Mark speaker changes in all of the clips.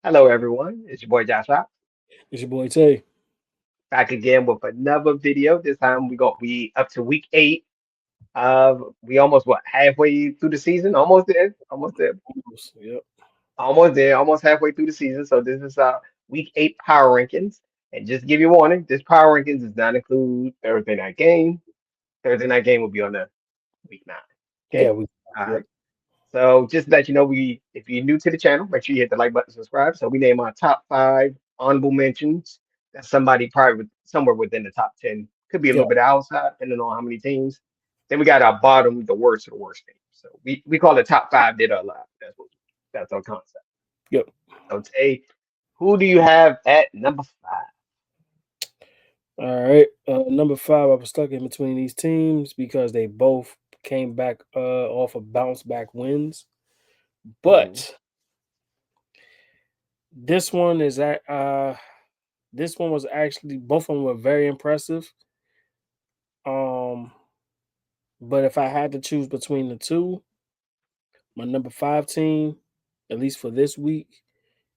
Speaker 1: Hello, everyone. It's your boy Josh Rock,
Speaker 2: It's your boy Tay.
Speaker 1: back again with another video. This time we go we up to week 8. We almost halfway through the season.
Speaker 2: Yep.
Speaker 1: Almost there, almost halfway through the season. So this is week 8 power rankings. And just to give you a warning, this power rankings does not include Thursday night game. Thursday night game will be on the week 9.
Speaker 2: Yeah,
Speaker 1: Okay.
Speaker 2: we
Speaker 1: All
Speaker 2: yep.
Speaker 1: right. So just to let you know, we if you're new to the channel, make sure you hit the like button, subscribe. So we name our top 5 honorable mentions. That's somebody probably somewhere within the top 10. Could be a
Speaker 2: Yep.
Speaker 1: little bit outside, depending on how many teams. Then we got our bottom, the worst of the worst teams. So we call it top 5 did or alive. That's our concept.
Speaker 2: Yep.
Speaker 1: So Tay, who do you have at number 5?
Speaker 2: All right. Number 5, I was stuck in between these teams because they both came back off of bounce back wins.
Speaker 1: Mm-hmm.
Speaker 2: But this one is at this one was actually both of them were very impressive. Um, but if I had to choose between the two, my number 5 team, at least for this week,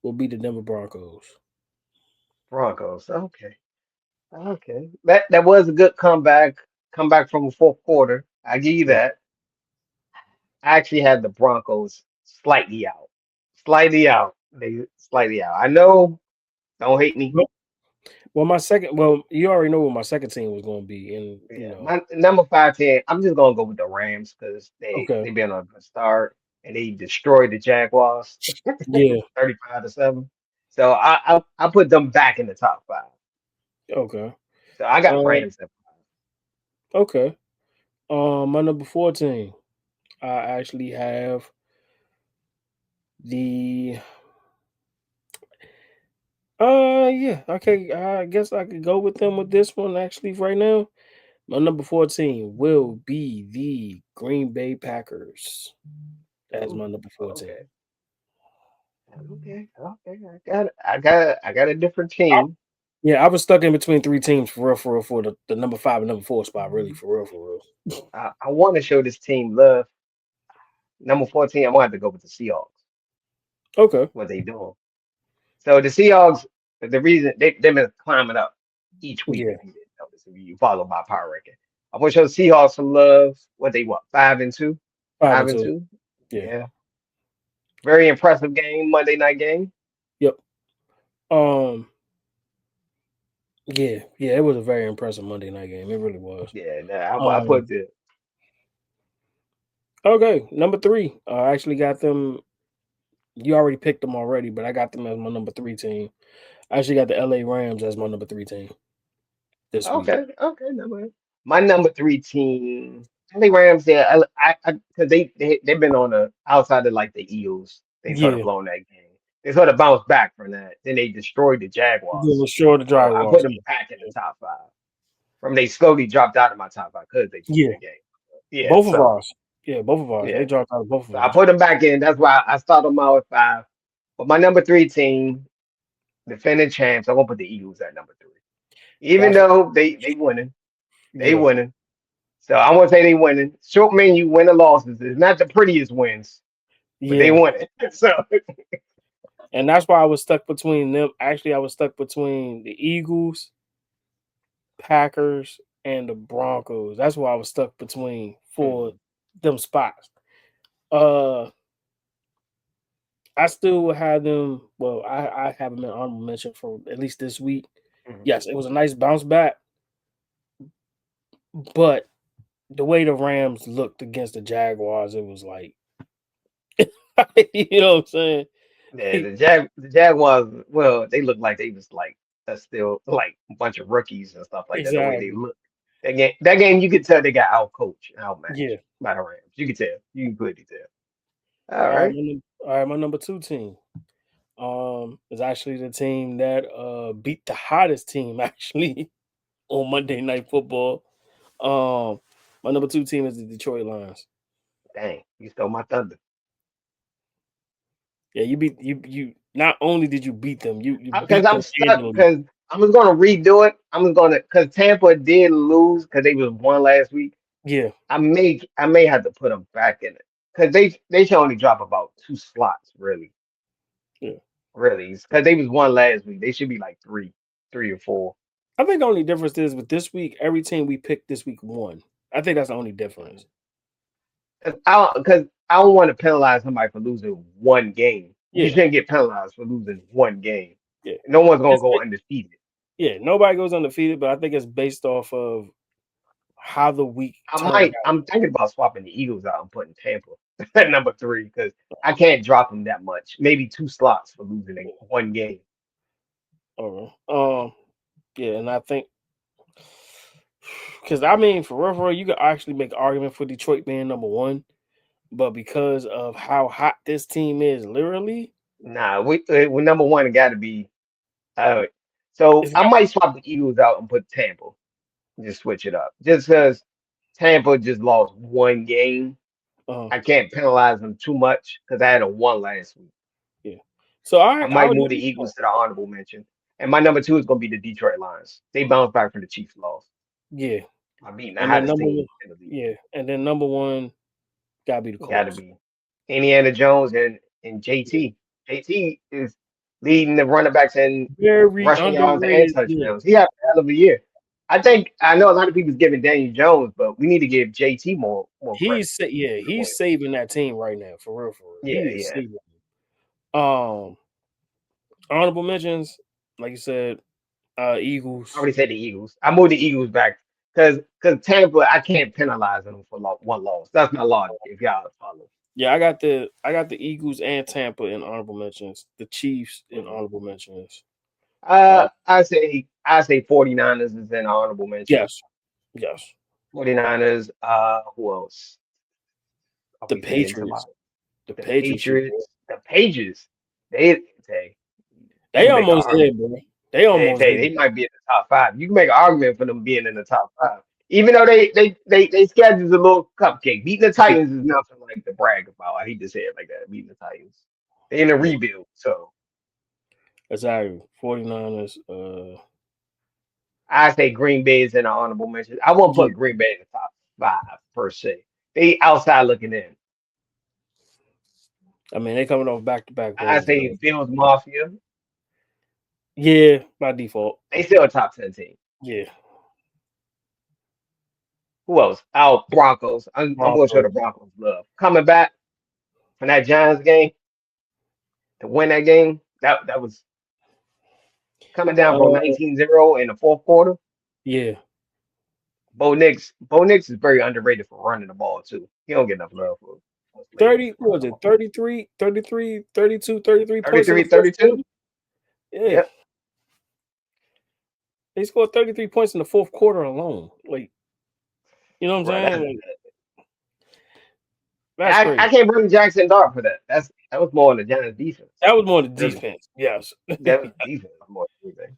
Speaker 2: will be the Denver Broncos.
Speaker 1: Broncos. Okay. Okay. That was a good comeback. Comeback from the fourth quarter. I give you
Speaker 2: Yeah.
Speaker 1: that. I actually had the Broncos slightly out. Slightly out. They slightly out. I know, don't hate me.
Speaker 2: Well, you already know what my second team was going to be, and
Speaker 1: Yeah, my number 5 10. I'm just gonna go with the Rams because they
Speaker 2: okay,
Speaker 1: been on a good start and they destroyed the Jaguars
Speaker 2: yeah,
Speaker 1: 35-7. So I put them back in the top 5.
Speaker 2: okay,
Speaker 1: So I got
Speaker 2: uh,
Speaker 1: Rams at
Speaker 2: okay. My number 14, I actually have the. Yeah, okay. I guess I could go with them with this one actually right now. My number 14 will be the Green Bay Packers. That's
Speaker 1: 5.
Speaker 2: my number 14.
Speaker 1: Okay. Okay. Okay. I got a different team.
Speaker 2: Yeah, I was stuck in between three teams for real, for the number 5 and number 4 spot, really, for real.
Speaker 1: I want to show this team love. Number 14, I'm gonna have to go with the Seahawks.
Speaker 2: Okay.
Speaker 1: What they doing? So the Seahawks, the reason they've been climbing up each week,
Speaker 2: Yeah,
Speaker 1: if you didn't notice, if you follow my power ranking. I want to show the Seahawks some love. What they 5-2?
Speaker 2: five
Speaker 1: Five
Speaker 2: and
Speaker 1: and
Speaker 2: two.
Speaker 1: two.
Speaker 2: Yeah.
Speaker 1: Yeah. Very impressive game, Monday night game.
Speaker 2: Yep. Um. Yeah. It was a very impressive Monday night game. It really was.
Speaker 1: Yeah, nah, I
Speaker 2: Um.
Speaker 1: put the
Speaker 2: Okay, number 3. I actually got them. You already picked them already, but I got them as my number 3 team. I actually got the LA Rams as my number 3 team this week.
Speaker 1: okay, my number 3 team. I think Rams. Yeah, because they've been on the outside of like the Eagles. They sort of
Speaker 2: Yeah.
Speaker 1: blown that game. They sort of bounced back from that. Then they destroyed the
Speaker 2: Then
Speaker 1: Jaguars.
Speaker 2: we sure the
Speaker 1: So I put
Speaker 2: Jaguars.
Speaker 1: them back in the top 5. From they slowly dropped out of my top 5 because they blew
Speaker 2: Yeah.
Speaker 1: that game. Yeah,
Speaker 2: Both of
Speaker 1: so
Speaker 2: ours. Yeah, both of ours.
Speaker 1: yeah.
Speaker 2: They dropped out of both of
Speaker 1: So I
Speaker 2: ours.
Speaker 1: put them back in. That's why I started them out at 5. But my number 3 team, defending champs, I'm gonna put the Eagles at number 3. Even
Speaker 2: Gotcha.
Speaker 1: though they winning. They
Speaker 2: Yeah.
Speaker 1: winning. So I want to say they winning. Short menu win or losses. It's not the prettiest wins, but they
Speaker 2: Yeah.
Speaker 1: winning. So
Speaker 2: And that's why I was stuck between them. Actually, I was stuck between the Eagles, Packers, and the Broncos. That's why I was stuck between for
Speaker 1: mhm,
Speaker 2: them spots. Uh, I still will have them. Well, I have them in honorable mention for at least this week.
Speaker 1: mhm.
Speaker 2: Yes, it was a nice bounce back, but the way the Rams looked against the Jaguars, it was like, you know what I'm saying?
Speaker 1: Yeah, the Jaguars. Well, they look like they was like still like a bunch of rookies and stuff like that. The way they
Speaker 2: Exactly.
Speaker 1: look. That game, you could tell they got out coached,
Speaker 2: Yeah.
Speaker 1: outmatched by the Rams. You could tell. You can clearly tell. All
Speaker 2: All right.
Speaker 1: right.
Speaker 2: All right. My number 2 team is actually the team that beat the hottest team actually on Monday Night Football. Um, my number 2 team is the Detroit Lions.
Speaker 1: Dang, you stole my thunder.
Speaker 2: Yeah, you beat you. Not only did you beat them, you
Speaker 1: Because
Speaker 2: beat
Speaker 1: I'm
Speaker 2: them
Speaker 1: stuck.
Speaker 2: handily.
Speaker 1: Because I'm just gonna redo it. I'm just gonna because Tampa did lose because they was one last week.
Speaker 2: Yeah,
Speaker 1: I may have to put them back in it because they should only drop about 2 slots really
Speaker 2: yeah.
Speaker 1: Really, because they was one last week. They should be like three or four.
Speaker 2: I think the only difference is with this week, every team we picked this week won. I think that's the only difference.
Speaker 1: Because I don't want to penalize somebody for losing one game. You
Speaker 2: Yeah,
Speaker 1: shouldn't get penalized for losing one game.
Speaker 2: yeah.
Speaker 1: No one's gonna
Speaker 2: It's,
Speaker 1: go undefeated.
Speaker 2: yeah, nobody goes undefeated, but I think it's based off of how the week turned out.
Speaker 1: I'm thinking about swapping the Eagles out and putting Tampa at number three because I can't drop them that much. Maybe two slots for losing one game.
Speaker 2: Yeah, and I think because I mean, for real, you could actually make an argument for Detroit being number one, but because of how hot this team is, literally,
Speaker 1: Nah, we number one. It got to be. Uh, so
Speaker 2: it's
Speaker 1: I
Speaker 2: got.
Speaker 1: might swap the Eagles out and put Tampa. Just switch it up. Just because Tampa just lost one game,
Speaker 2: Uh,
Speaker 1: I can't penalize them too much because I had a one last week.
Speaker 2: yeah. So
Speaker 1: I
Speaker 2: I
Speaker 1: might
Speaker 2: would do
Speaker 1: move the
Speaker 2: this one.
Speaker 1: Eagles to the honorable mention. And my number two is going to be the Detroit Lions. They bounced back from the Chiefs loss.
Speaker 2: Yeah,
Speaker 1: I beating the
Speaker 2: and then
Speaker 1: hottest
Speaker 2: number one,
Speaker 1: team in the league.
Speaker 2: yeah, and then number one gotta be the
Speaker 1: Got to
Speaker 2: Colts.
Speaker 1: be Indiana Jones and
Speaker 2: Yeah.
Speaker 1: JT. JT is leading the running backs in
Speaker 2: Very
Speaker 1: rushing yards and
Speaker 2: underrated. Yeah.
Speaker 1: touchdowns. He had a hell of a year. I know a lot of people's giving Daniel Jones, but we need to give JT more credit.
Speaker 2: He's saving that team right now for real, for real.
Speaker 1: Yeah,
Speaker 2: He is
Speaker 1: yeah.
Speaker 2: saving them. Honorable mentions, like you said,
Speaker 1: I
Speaker 2: Eagles.
Speaker 1: already said the Eagles. I moved the Eagles back because Tampa, I can't penalize them for one loss. That's my logic. If y'all follow.
Speaker 2: Yeah, I got the Eagles and Tampa in honorable mentions. The Chiefs in
Speaker 1: Mhm.
Speaker 2: honorable mentions. Uh,
Speaker 1: I say 49ers is an honorable mention.
Speaker 2: yes, yes.
Speaker 1: 49ers, who else are
Speaker 2: The
Speaker 1: we forgetting
Speaker 2: Patriots.
Speaker 1: somebody?
Speaker 2: The
Speaker 1: The
Speaker 2: Patriots should be.
Speaker 1: Patriots. They you
Speaker 2: They
Speaker 1: can make an
Speaker 2: almost there,
Speaker 1: argument.
Speaker 2: bro. They almost there.
Speaker 1: They might be in the top five. You can make an argument for them being in the top five. Even though they schedule's a little cupcake. Beating the
Speaker 2: Yeah,
Speaker 1: Titans is nothing like to brag about. I hate to say it like that. Beating the Titans. They're in a
Speaker 2: yeah.
Speaker 1: rebuild. So
Speaker 2: Exactly. 49ers.
Speaker 1: I say Green Bay is in an honorable mention. I won't
Speaker 2: Yeah.
Speaker 1: put Green Bay in the top five per se. They outside looking in.
Speaker 2: I mean, they coming off back to back
Speaker 1: I
Speaker 2: wins
Speaker 1: say
Speaker 2: though.
Speaker 1: Bills Mafia.
Speaker 2: Yeah, by default.
Speaker 1: They still a top 10 team.
Speaker 2: Yeah.
Speaker 1: Who else? Oh, Broncos. I'm going to show
Speaker 2: Broncos.
Speaker 1: the Broncos love. Coming back from that Giants game to win that game. That was coming down from
Speaker 2: Uh
Speaker 1: 19-0 in the fourth quarter.
Speaker 2: yeah.
Speaker 1: Bo Nix is very underrated for running the ball too. He don't get enough love for his legs
Speaker 2: 30,
Speaker 1: running
Speaker 2: what was
Speaker 1: the
Speaker 2: it?
Speaker 1: ball.
Speaker 2: 33, 33, 32, 33 points in the
Speaker 1: 33,
Speaker 2: fourth
Speaker 1: 32.
Speaker 2: quarter? Yeah.
Speaker 1: Yep.
Speaker 2: They scored 33 points in the fourth quarter alone. Like, you know what I'm
Speaker 1: Bro,
Speaker 2: saying? Like, that's
Speaker 1: I
Speaker 2: crazy.
Speaker 1: can't blame Jackson Dart for that. That was more on the Giants defense.
Speaker 2: That was more the
Speaker 1: That was,
Speaker 2: defense. Yes.
Speaker 1: that was defense more than anything.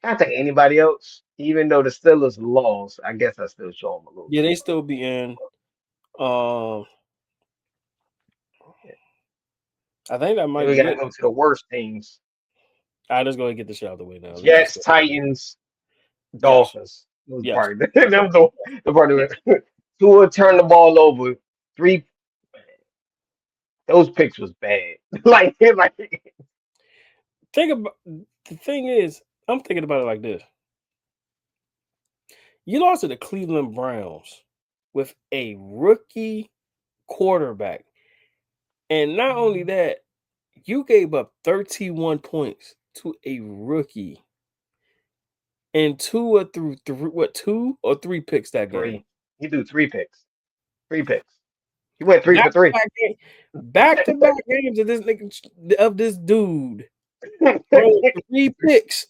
Speaker 1: I think anybody else, even though the Steelers lost, I guess I still show them a little
Speaker 2: Yeah,
Speaker 1: bit
Speaker 2: they
Speaker 1: of love.
Speaker 2: still be in. Um,
Speaker 1: Yeah.
Speaker 2: I think that might
Speaker 1: Then we
Speaker 2: be
Speaker 1: gotta
Speaker 2: it.
Speaker 1: go to the worst teams:
Speaker 2: I just go and get the shit out of the way now. Let's just
Speaker 1: Jets,
Speaker 2: go.
Speaker 1: Titans,
Speaker 2: Yes.
Speaker 1: Dolphins. That was
Speaker 2: Yes.
Speaker 1: probably that was the part of it. Tua turned the ball over. Three those picks was bad. like
Speaker 2: Think about the thing is, I'm thinking about it like this. You lost to the Cleveland Browns with a rookie quarterback. And not only that, you gave up 31 points to a rookie. And two or three picks that game.
Speaker 1: three. He threw three picks. Three picks. He went three
Speaker 2: Back
Speaker 1: for
Speaker 2: to
Speaker 1: three.
Speaker 2: back game, back to back games of this nigga, of this dude throwing three picks.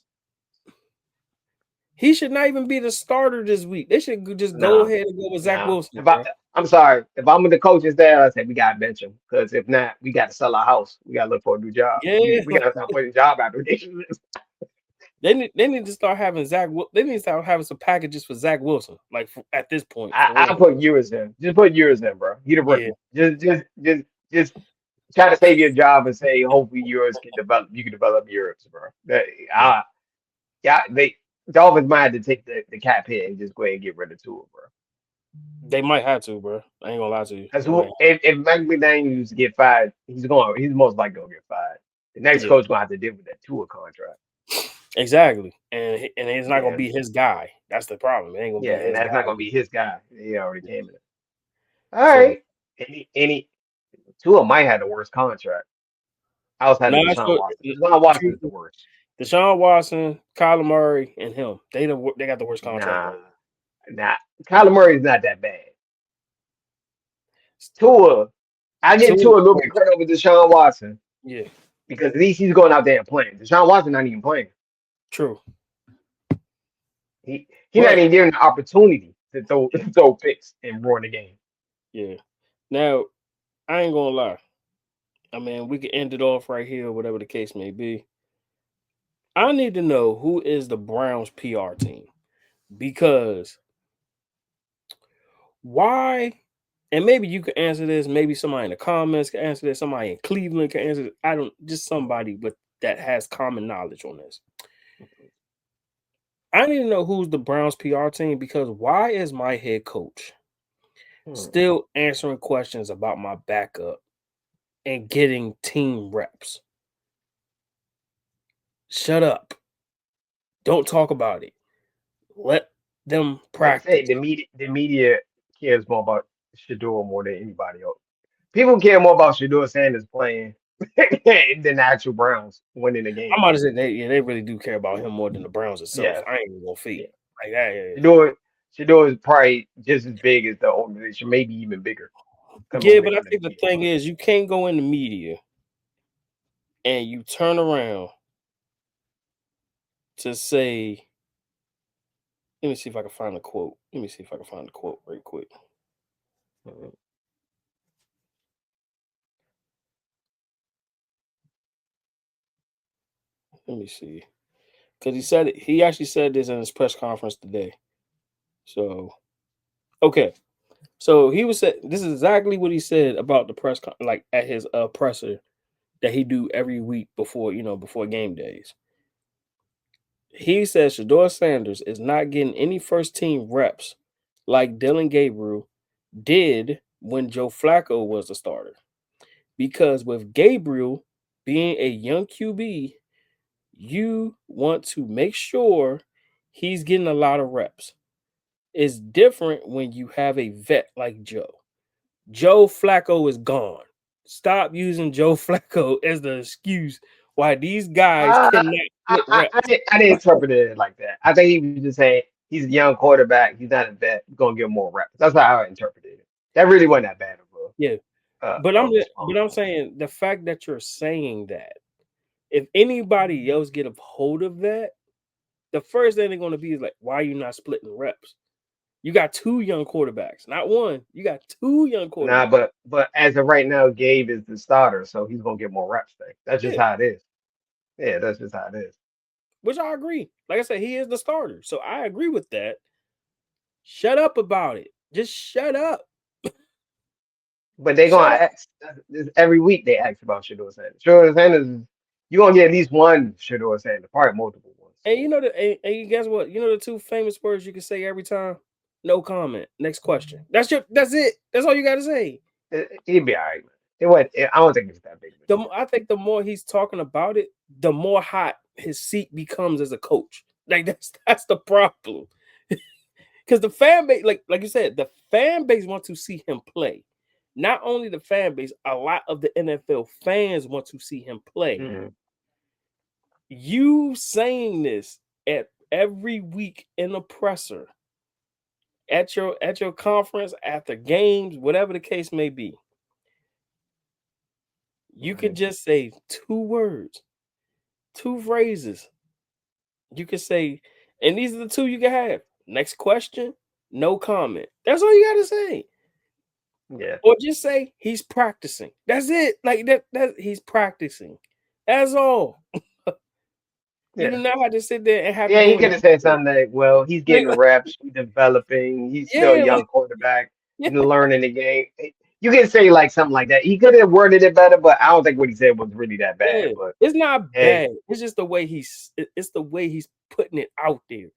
Speaker 2: He should not even be the starter this week. They should just go
Speaker 1: No,
Speaker 2: ahead and go with Zach
Speaker 1: no.
Speaker 2: Wilson,
Speaker 1: If I
Speaker 2: bro.
Speaker 1: I'm sorry. If I'm with the coaches there, I say we gotta bench him. Because if not, we gotta sell our house. We gotta look for a new job.
Speaker 2: Yeah,
Speaker 1: We gotta start putting job applications.
Speaker 2: they need to start having They need to start having some packages for Zach Wilson. Like at this point, for
Speaker 1: I
Speaker 2: real.
Speaker 1: put yours in. Just put yours in, bro. You the
Speaker 2: Yeah,
Speaker 1: rookie. Just try to save your job and say hopefully yours can develop. You can develop yours, bro.
Speaker 2: yeah.
Speaker 1: Yeah, they Dolphins might have to take the cap hit and just go ahead and get rid of Tua, bro.
Speaker 2: They might have to, bro. I ain't gonna lie to you.
Speaker 1: Because
Speaker 2: They might.
Speaker 1: if Mike McDaniels get fired, he's most likely gonna get fired. The next
Speaker 2: Yeah,
Speaker 1: coach gonna have to deal with that Tua contract.
Speaker 2: exactly. And it's not gonna
Speaker 1: Yeah,
Speaker 2: be his guy. That's the problem. It ain't gonna
Speaker 1: yeah,
Speaker 2: be
Speaker 1: and
Speaker 2: his
Speaker 1: that's
Speaker 2: guy.
Speaker 1: not gonna be his guy. He already came in. All
Speaker 2: So
Speaker 1: right. Any Tua might have the worst contract outside
Speaker 2: now
Speaker 1: of
Speaker 2: I
Speaker 1: Deshaun
Speaker 2: show
Speaker 1: Watson. Deshaun Watson
Speaker 2: truth
Speaker 1: is the worst.
Speaker 2: Deshaun Watson, Kyler Murray, and him. They got the worst contract
Speaker 1: Nah,
Speaker 2: right now.
Speaker 1: nah. Kyler Murray is not that bad. Tua, I give
Speaker 2: Two,
Speaker 1: Tua a little bit credit over Deshaun Watson
Speaker 2: yeah,
Speaker 1: because at least he's going out there and playing. Deshaun Watson not even playing.
Speaker 2: true.
Speaker 1: He not
Speaker 2: But
Speaker 1: even given the opportunity to throw picks and ruin the game.
Speaker 2: yeah. Now, I ain't gonna lie. I mean, we could end it off right here, whatever the case may be. I need to know who is the Browns PR team because why? And maybe you can answer this. Maybe somebody in the comments can answer this. Somebody in Cleveland can answer this. I don't. Just somebody with that has common knowledge on this. I need to know who's the Browns PR team because why is my head coach
Speaker 1: Hmm.
Speaker 2: still answering questions about my backup and getting team reps? Shut up. Don't talk about it. Let them
Speaker 1: Like I
Speaker 2: practice.
Speaker 1: said, the media cares more about Shedeur more than anybody else. People care more about Shedeur Sanders playing than the actual Browns winning the game.
Speaker 2: I'm about to say they really do care about him more than the Browns itself.
Speaker 1: Yeah,
Speaker 2: I ain't even gonna
Speaker 1: yeah.
Speaker 2: fake like that. Yeah,
Speaker 1: Shedeur is probably just as big as the organization, maybe even bigger. Coming
Speaker 2: yeah,
Speaker 1: over
Speaker 2: but
Speaker 1: there
Speaker 2: I
Speaker 1: on the
Speaker 2: think the
Speaker 1: media
Speaker 2: thing
Speaker 1: front.
Speaker 2: is, you can't go in the media and you turn around to say, "Let me see if I can find the quote. Let me see if I can find the quote right quick.
Speaker 1: Mhm.
Speaker 2: Let me see." Because he said it, he actually said this in his press conference today. So okay, so he was said this is exactly what he said about the like at his presser that he do every week before before game days. He says Shedeur Sanders is not getting any first team reps like Dylan Gabriel did when Joe Flacco was the starter. Because with Gabriel being a young QB, you want to make sure he's getting a lot of reps. It's different when you have a vet like Joe. Joe Flacco is gone. Stop using Joe Flacco as the excuse why these guys
Speaker 1: Uh,
Speaker 2: cannot get reps.
Speaker 1: I didn't interpret it like that. I think he was just saying he's a young quarterback. He's not a vet. He's gonna get more reps. That's how I interpreted it. That really wasn't that bad of
Speaker 2: Yeah.
Speaker 1: a response.
Speaker 2: But I'm saying the fact that you're saying that if anybody else get a hold of that, the first thing they're going to be is like, why are you not splitting reps? You got two young quarterbacks, not one. You got two young
Speaker 1: Nah,
Speaker 2: quarterbacks.
Speaker 1: but as of right now, Gabe is the starter, so he's gonna get more reps. Thing. That's just
Speaker 2: Yeah,
Speaker 1: how it is. Yeah, that's just how it is.
Speaker 2: which I agree. Like I said, he is the starter. So I agree with that. Shut up about it. Just shut up.
Speaker 1: But they
Speaker 2: Shut
Speaker 1: gonna
Speaker 2: up.
Speaker 1: ask every week. They ask about Shedeur Sanders. Shedeur Sanders, you gonna get at least one Shedeur Sanders, probably multiple ones.
Speaker 2: And you know and you guess what? You know the two famous words you can say every time? No comment. Next question. That's it. That's all you gotta say.
Speaker 1: He'd be all right, man. I don't think it's that big of a deal.
Speaker 2: I think the more he's talking about it, the more hot his seat becomes as a coach. Like that's the problem. Because the fan base, like you said, the fan base wants to see him play. Not only the fan base, a lot of the NFL fans want to see him play.
Speaker 1: Mhm.
Speaker 2: You saying this at every week in the presser, at your conference, after games, whatever the case may be, you could
Speaker 1: Mhm.
Speaker 2: just say two words, two phrases. You could say, and these are the two you can have. Next question, no comment. That's all you gotta say.
Speaker 1: Yeah,
Speaker 2: Or just say he's practicing. That's it. Like that he's practicing. That's all. You do
Speaker 1: yeah.
Speaker 2: not have to sit there and have to
Speaker 1: Yeah, he
Speaker 2: go in
Speaker 1: could have said
Speaker 2: detail.
Speaker 1: something like, well, he's
Speaker 2: Like,
Speaker 1: getting reps, he's developing, he's still a
Speaker 2: yeah, like
Speaker 1: young quarterback,
Speaker 2: yeah,
Speaker 1: he's learning the game. You can say like something like that. He could have worded it better, but I don't think what he said was really that bad.
Speaker 2: yeah.
Speaker 1: But
Speaker 2: It's not
Speaker 1: hey,
Speaker 2: bad. It's just the way it's the way he's putting it out there.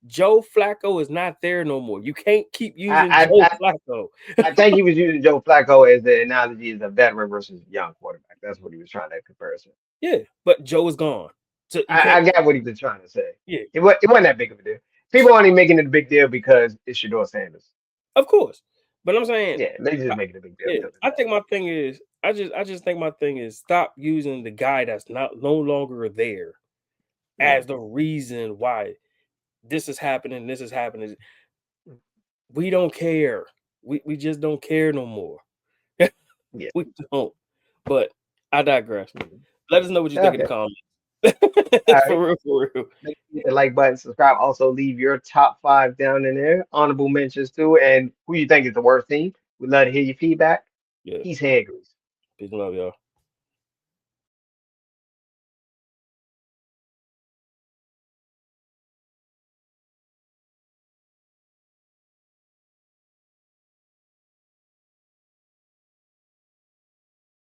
Speaker 2: Joe Flacco is not there no more. You can't keep using
Speaker 1: I,
Speaker 2: Joe
Speaker 1: I,
Speaker 2: Flacco.
Speaker 1: I think he was using Joe Flacco as the analogy as a veteran versus young quarterback. That's what he was trying to comparison.
Speaker 2: Yeah, but Joe is gone. So you
Speaker 1: I
Speaker 2: can't.
Speaker 1: get what he was trying to say.
Speaker 2: Yeah,
Speaker 1: It wasn't that big of a deal. People aren't even making it a big deal because it's Shedeur Sanders.
Speaker 2: of course. But I'm saying,
Speaker 1: Yeah, they just
Speaker 2: I-
Speaker 1: make it a big deal
Speaker 2: yeah,
Speaker 1: because of
Speaker 2: I
Speaker 1: that.
Speaker 2: think my thing is, I just think my thing is stop using the guy that's not no longer there as
Speaker 1: Mm,
Speaker 2: the reason why this is happening. This is happening. We don't care. We just don't care no more.
Speaker 1: yeah.
Speaker 2: We don't. But I digress.
Speaker 1: Mm.
Speaker 2: Let us know what you think in the
Speaker 1: Okay.
Speaker 2: comments.
Speaker 1: All right.
Speaker 2: For real, for real.
Speaker 1: Make sure you hit the like button, subscribe. Also, leave your top five down in there. Honorable mentions too, and who you think is the worst team. We'd love to hear your feedback.
Speaker 2: Yeah.
Speaker 1: Peace, head grease.
Speaker 2: Peace and love, y'all.